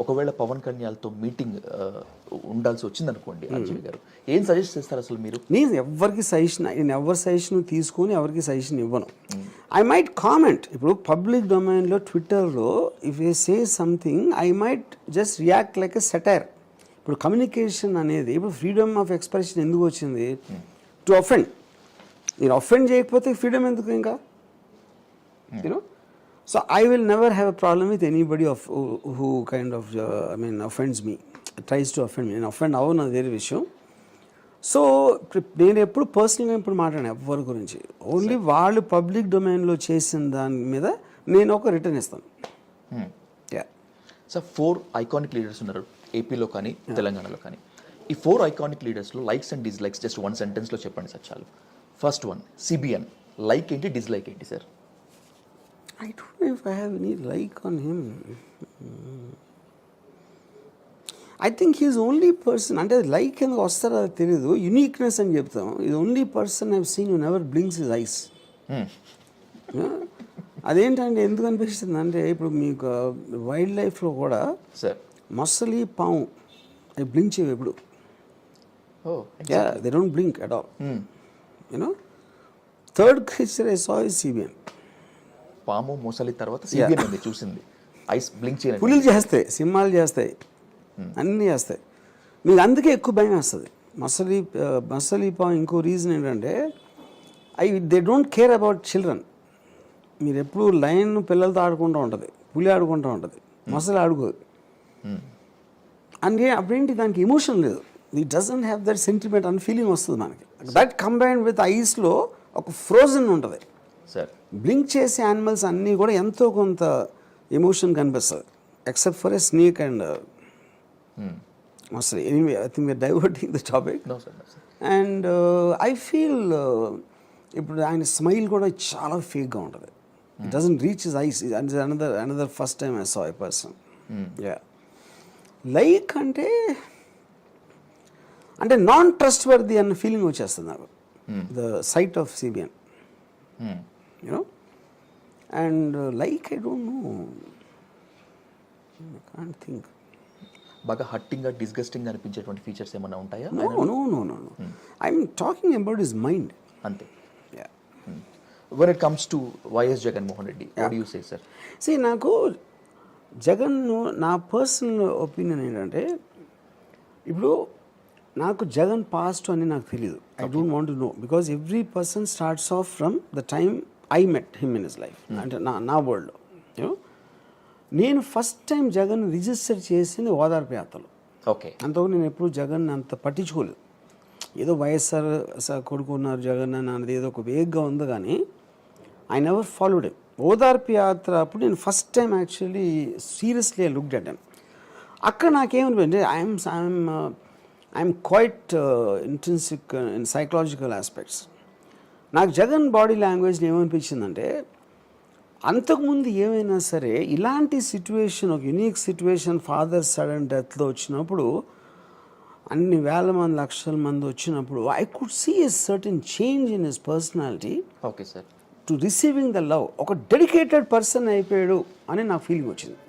ఒకవేళ పవన్ కళ్యాణ్తో మీటింగ్ ఉండాల్సి వచ్చింది అనుకోండి ఆర్జీవి గారు, ఏం సజెస్ట్ చేస్తారు అసలు మీరు? నేను ఎవరికి సజెషన్ తీసుకొని ఎవరికి సజెషన్ ఇవ్వను. I might comment. ఇప్పుడు పబ్లిక్ డొమైన్లో ట్విట్టర్లో if A say something I might just react like a satire. ఇప్పుడు కమ్యూనికేషన్ అనేది, ఇప్పుడు ఫ్రీడమ్ ఆఫ్ ఎక్స్ప్రెషన్ ఎందుకు వచ్చింది? To offend. నేను అఫెండ్ చేయకపోతే ఫ్రీడమ్ ఎందుకు ఇంకా? You know, so I will never have a problem with anybody who kind of offends me, tries to offend me. నేను offend అవ్వను, అది వేరే విషయం. సో నేను ఎప్పుడు పర్సనల్గా ఇప్పుడు మాట్లాడాను ఎవరి గురించి. ఓన్లీ వాళ్ళు పబ్లిక్ డొమైన్లో చేసిన దాని మీద నేను ఒక రిటర్న్ ఇస్తాను. సార్ 4 ఐకానిక్ లీడర్స్ ఉన్నారు ఏపీలో కానీ తెలంగాణలో కానీ. ఈ 4 ఐకానిక్ లీడర్స్లో లైక్స్ అండ్ డిస్లైక్స్ జస్ట్ 1 సెంటెన్స్లో చెప్పండి సార్ చాలు. First one CBN. లైక్ ఏంటి, డిస్లైక్ ఏంటి sir? I don't know if I have any like on him. I think he's only person, అంటే లైక్ ఎందుకు వస్తారో అది తెలీదు, యునీక్నెస్ అని చెప్తాం. ఇది only person I've seen who never blinks his eyes. అదేంటంటే ఎందుకు అనిపిస్తుంది అంటే, ఇప్పుడు మీకు వైల్డ్ లైఫ్లో కూడా సార్ మొసలి, పాము అవి బ్లింక్ చేయవు ఎప్పుడు. They don't blink at all. You know, third creature I saw is CBN. పాము, మొసలి తర్వాత CBN ఉంది చూసింది. ఐస్ బ్లింక్ చేయలేదు. పులులు చేస్తాయి, సింహాలు చేస్తాయి, అన్నీ చేస్తాయి. మీకు అందుకే ఎక్కువ భయం వేస్తుంది. మసలి పాము ఇంకో రీజన్ ఏంటంటే they don't care about children. మీరు ఎప్పుడు లైన్ పిల్లలతో ఆడుకుంటూ ఉంటుంది, పులి ఆడుకుంటూ ఉంటుంది, మొసలి ఆడుకోదు. అంటే అప్పుడేంటి, దానికి ఎమోషన్ లేదు. It doesn't have that sentiment and feeling వస్తుంది మనకి. దట్ కంబైన్డ్ విత్ ఐస్లో ఒక ఫ్రోజన్ ఉంటుంది. సార్ బ్లింక్ చేసే యానిమల్స్ అన్నీ కూడా ఎంతో కొంత ఎమోషన్ కనిపిస్తుంది, except for a snake and మొసలి. Anyway, I think we're diverting the topic. And I feel ఇప్పుడు ఆయన స్మైల్ కూడా చాలా ఫేక్గా ఉంటుంది. It doesn't reach his eyes. Another first time I saw a person. Like అంటే నాన్ ట్రస్ట్ వర్ది అన్న feeling వచ్చేస్తుంది నాకు, the sight of CBN. You know, and like I don't know, I can't think. బాగా హట్టింగ్గా, disgusting అనిపించేటువంటి features ఏమైనా ఉంటాయా? No. I'm talking about his mind. అంతే. When it comes to YS Jaganmohan Reddy, what do you say, sir? See, నాకు జగన్, నా personal opinion ఏంటంటే, ఇప్పుడు నాకు Jagan past అని నాకు తెలియదు. I don't want to know, because every person starts of from the time I met him in his life. అంటే నా వరల్డ్లో యూనో, నేను ఫస్ట్ టైం జగన్ రిజిస్టర్ చేసింది ఓదార్పు యాత్రలో. ఓకే. అంతవరకు నేను ఎప్పుడు జగన్ అంత పట్టించుకోలేదు. ఏదో వైఎస్ఆర్ కొడుకున్నారు జగన్ అని అన్నది ఏదో ఒక వేగ్గా ఉంది, కానీ ఐ నెవర్ ఫాలోడ్ హిమ్. ఓదార్పు యాత్ర అప్పుడు నేను first time actually seriously I looked at him. అక్కడ నాకేమనిపించింది, I'm quite intrinsic in psychological aspects. నాకు జగన్ బాడీ లాంగ్వేజ్ ఏమనిపించిందంటే, అంతకుముందు ఏమైనా సరే ఇలాంటి సిచ్యువేషన్, ఒక యునీక్ సిచ్యువేషన్, ఫాదర్ సడన్ డెత్లో వచ్చినప్పుడు, అన్ని వేల మంది, లక్షల మంది వచ్చినప్పుడు, I could see a certain change in his personality. Okay sir. To receiving the love. ఒక డెడికేటెడ్ పర్సన్ అయిపోయాడు అని నాకు ఫీలింగ్ వచ్చింది.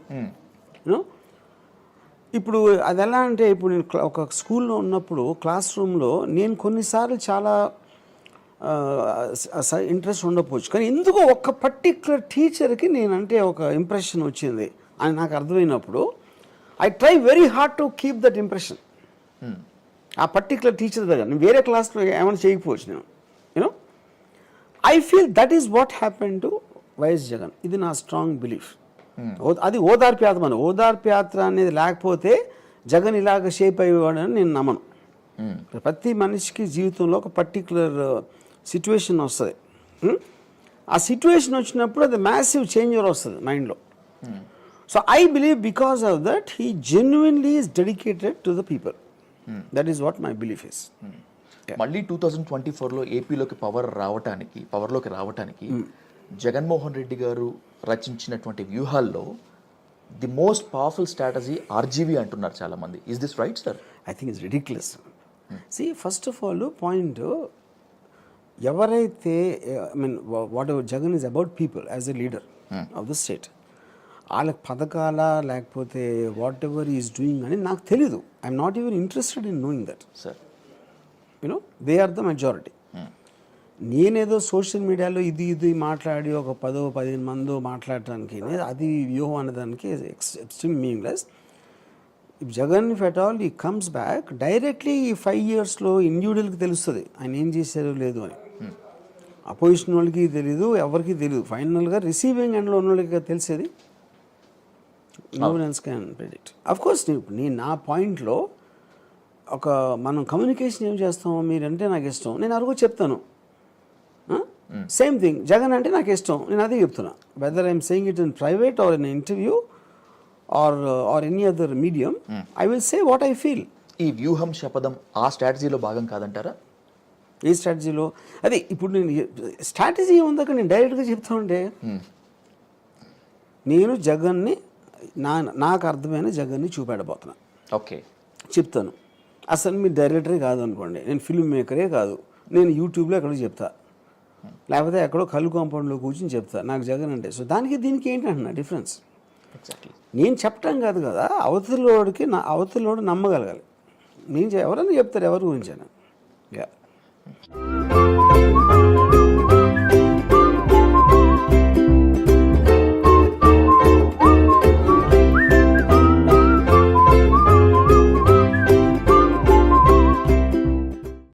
యూనో, ఇప్పుడు అది ఎలా అంటే, ఇప్పుడు నేను ఒక స్కూల్లో ఉన్నప్పుడు క్లాస్ రూమ్లో నేను కొన్నిసార్లు చాలా ఇంట్రెస్ట్ ఉండకపోవచ్చు, కానీ ఎందుకో ఒక పర్టిక్యులర్ టీచర్కి నేనంటే ఒక ఇంప్రెషన్ వచ్చింది అని నాకు అర్థమైనప్పుడు, I try very hard to keep that impression ఆ పర్టిక్యులర్ టీచర్ దగ్గర. నేను వేరే క్లాస్లో ఏమైనా చేయకపోవచ్చు నేను. You know, I feel that is what happen to YS Jagan. ఇది నా స్ట్రాంగ్ బిలీఫ్. అది ఓదార్పు యాత్ర. మన ఓదార్పు యాత్ర అనేది లేకపోతే జగన్ ఇలాగ షేప్ అయ్యేవాడని నేను నమ్మను. ప్రతి మనిషికి జీవితంలో ఒక పర్టిక్యులర్ సిచ్యువేషన్ వస్తుంది. ఆ సిచ్యువేషన్ వచ్చినప్పుడు అది మ్యాసివ్ చేంజ్ వస్తుంది మైండ్లో. So I believe because of that he genuinely is dedicated to the people. That is what my belief is. మళ్ళీ 2024లో ఏపీలోకి పవర్లోకి రావటానికి జగన్మోహన్ రెడ్డి గారు రచించినటువంటి వ్యూహాల్లో the most powerful strategy RGV అంటున్నారు చాలామంది. Is this right sir? I think it's ridiculous. See, first of all point, ఎవరైతే I mean whatever Jagan is about people as a leader of the state. వాళ్ళకి పథకాల లేకపోతే what ever is doing అని నాకు తెలీదు. I'm not even interested in knowing that. Sir you know they are the majority. నేనేదో social మీడియాలో ఇది మాట్లాడి ఒక 10-15 మందో మాట్లాడటానికి అది వ్యూహం అనేదానికి extreme meaningless. If Jagan if at all he comes back directly ఈ 5 yearsలో ఇండివిజువల్కి తెలుస్తుంది ఆయన ఏం చేశారో లేదు అని. అపోజిషన్ వాళ్ళకి తెలీదు, ఎవరికి తెలియదు. ఫైనల్గా రిసీవింగ్ ఎండ్లో ఉన్న వాళ్ళకి తెలిసేది. No one else can predict. Of course నేను నా పాయింట్లో ఒక మనం కమ్యూనికేషన్ ఏం చేస్తాం, మీరంటే నాకు ఇష్టం, నేను అరుగు చెప్తాను. సేమ్ థింగ్ జగన్ అంటే నాకు ఇష్టం, నేను అదే చెప్తున్నా. Whether I'm saying it in private or in interview or any other medium, I will say what I feel. ఈ వ్యూహం శపథం ఆ స్ట్రాటజీలో భాగం కాదంటారా? ఏ స్ట్రాటజీలో? అదే ఇప్పుడు నేను స్ట్రాటజీ ఉందాక నేను డైరెక్ట్గా చెప్తా ఉంటే నేను జగన్ని నాకు అర్థమైన జగన్ని చూపెడబోతున్నా. ఓకే చెప్తాను. అసలు మీరు డైరెక్టరే కాదు అనుకోండి, నేను ఫిల్మ్ మేకరే కాదు, నేను యూట్యూబ్లో ఎక్కడో చెప్తా, లేకపోతే ఎక్కడో కళ్ళు కాంపౌండ్లో కూర్చొని చెప్తా నాకు జగన్ అంటే. సో దానికి దీనికి ఏంటంటున్నా డిఫరెన్స్? ఎగ్జాక్ట్లీ. నేను చెప్పటం కాదు కదా, అవతలోడు నమ్మగలగాలి. నేను ఎవరన్నా చెప్తారు ఎవరి గురించి అని.